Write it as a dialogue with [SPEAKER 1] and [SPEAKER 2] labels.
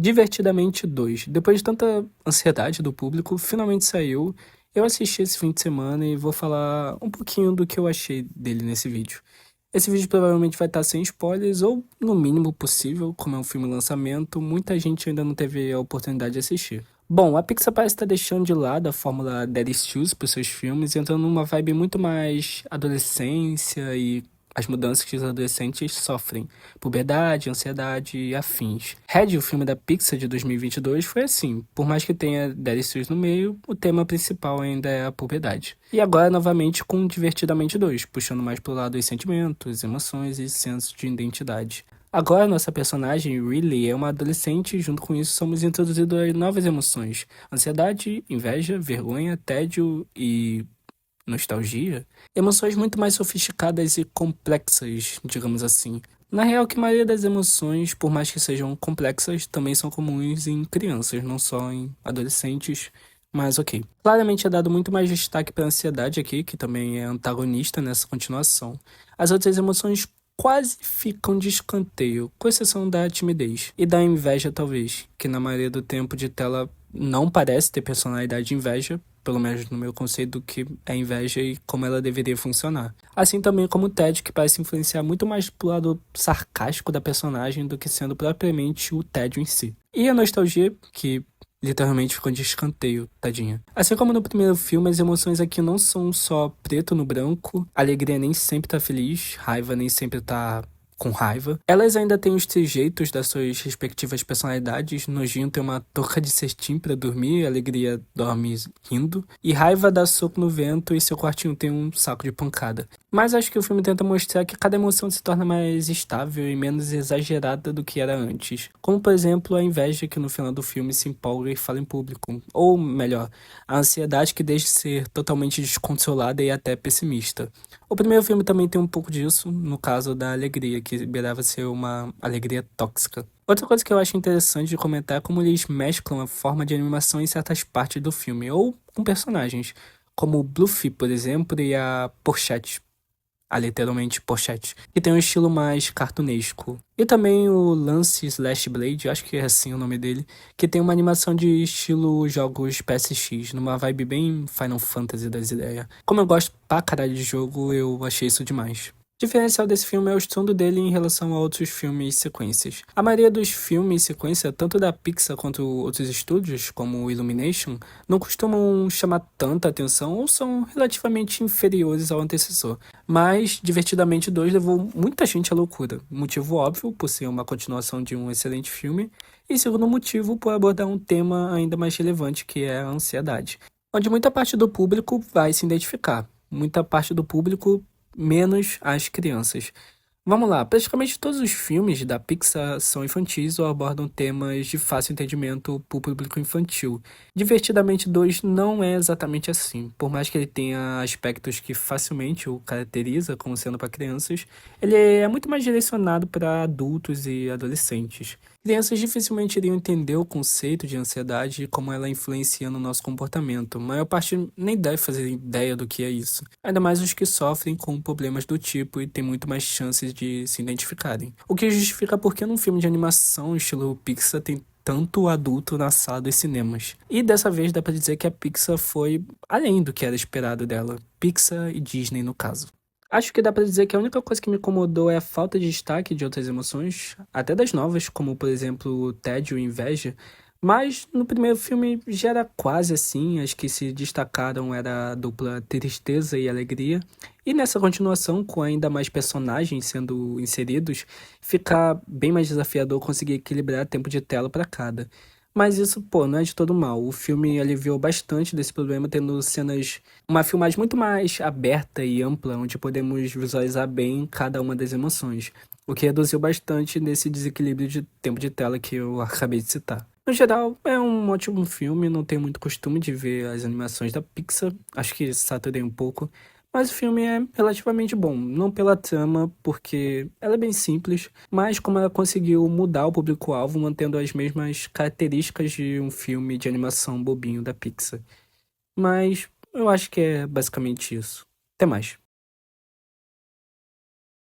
[SPEAKER 1] Divertidamente 2. Depois de tanta ansiedade do público, finalmente saiu. Eu assisti esse fim de semana e vou falar um pouquinho do que eu achei dele nesse vídeo. Esse vídeo provavelmente vai estar sem spoilers, ou no mínimo possível, como é um filme lançamento, muita gente ainda não teve a oportunidade de assistir. Bom, a Pixar parece estar deixando de lado a fórmula Daddy Issues para os seus filmes, entrando numa vibe muito mais adolescência e as mudanças que os adolescentes sofrem, puberdade, ansiedade e afins. Red, o filme da Pixar de 2022, foi assim. Por mais que tenha Daddy Issues no meio, o tema principal ainda é a puberdade. E agora, novamente, com Divertidamente 2, puxando mais pro lado dos sentimentos, emoções e senso de identidade. Agora, nossa personagem, Riley, é uma adolescente e, junto com isso, somos introduzidos a novas emoções. Ansiedade, inveja, vergonha, tédio e nostalgia, emoções muito mais sofisticadas e complexas, digamos assim. Na real, que a maioria das emoções, por mais que sejam complexas, também são comuns em crianças, não só em adolescentes, mas ok. Claramente é dado muito mais destaque para a ansiedade aqui, que também é antagonista nessa continuação. As outras emoções quase ficam de escanteio, com exceção da timidez e da inveja talvez, que na maioria do tempo de tela não parece ter personalidade de inveja, pelo menos no meu conceito do que é inveja e como ela deveria funcionar. Assim também como o Ted, que parece influenciar muito mais pro lado sarcástico da personagem do que sendo propriamente o tédio em si. E a nostalgia, que literalmente ficou de escanteio, tadinha. Assim como no primeiro filme, as emoções aqui não são só preto no branco, alegria nem sempre tá feliz, raiva nem sempre tá com raiva. Elas ainda têm os trejeitos das suas respectivas personalidades. Nojinho tem uma touca de cestim pra dormir, alegria dorme rindo, e raiva dá soco no vento e seu quartinho tem um saco de pancada. Mas acho que o filme tenta mostrar que cada emoção se torna mais estável e menos exagerada do que era antes. Como, por exemplo, a inveja que no final do filme se empolga e fala em público. Ou, melhor, a ansiedade que deixa de ser totalmente desconsolada e até pessimista. O primeiro filme também tem um pouco disso, no caso da alegria, que beirava ser uma alegria tóxica. Outra coisa que eu acho interessante de comentar é como eles mesclam a forma de animação em certas partes do filme, ou com personagens, como o Bluffy, por exemplo, e a Pochette, literalmente Pochette, que tem um estilo mais cartunesco. E também o Lance Slash Blade, acho que é assim o nome dele, que tem uma animação de estilo jogos PSX, numa vibe bem Final Fantasy das ideias. Como eu gosto pra caralho de jogo, eu achei isso demais. O diferencial desse filme é o estudo dele em relação a outros filmes e sequências. A maioria dos filmes e sequência, tanto da Pixar quanto outros estúdios, como o Illumination, não costumam chamar tanta atenção ou são relativamente inferiores ao antecessor. Mas Divertidamente 2 levou muita gente à loucura. Motivo óbvio, por ser uma continuação de um excelente filme, e segundo motivo, por abordar um tema ainda mais relevante, que é a ansiedade, onde muita parte do público vai se identificar. Muita parte do público menos as crianças. Vamos lá, praticamente todos os filmes da Pixar são infantis ou abordam temas de fácil entendimento para o público infantil. Divertidamente 2 não é exatamente assim. Por mais que ele tenha aspectos que facilmente o caracteriza como sendo para crianças, ele é muito mais direcionado para adultos e adolescentes. Crianças dificilmente iriam entender o conceito de ansiedade e como ela influencia no nosso comportamento. A maior parte nem deve fazer ideia do que é isso. Ainda mais os que sofrem com problemas do tipo e têm muito mais chances de se identificarem. O que justifica porque num filme de animação estilo Pixar tem tanto adulto na sala dos cinemas. E dessa vez dá pra dizer que a Pixar foi além do que era esperado dela. Pixar e Disney no caso. Acho que dá pra dizer que a única coisa que me incomodou é a falta de destaque de outras emoções, até das novas, como por exemplo tédio e inveja. Mas no primeiro filme já era quase assim, as que se destacaram era a dupla tristeza e alegria. E nessa continuação, com ainda mais personagens sendo inseridos, fica bem mais desafiador conseguir equilibrar tempo de tela para cada. Mas isso, pô, não é de todo mal. O filme aliviou bastante desse problema, tendo cenas, uma filmagem muito mais aberta e ampla, onde podemos visualizar bem cada uma das emoções, o que reduziu bastante nesse desequilíbrio de tempo de tela que eu acabei de citar. No geral, é um ótimo filme, não tenho muito costume de ver as animações da Pixar, acho que saturei um pouco, mas o filme é relativamente bom, não pela trama, porque ela é bem simples, mas como ela conseguiu mudar o público-alvo mantendo as mesmas características de um filme de animação bobinho da Pixar. Mas eu acho que é basicamente isso. Até mais.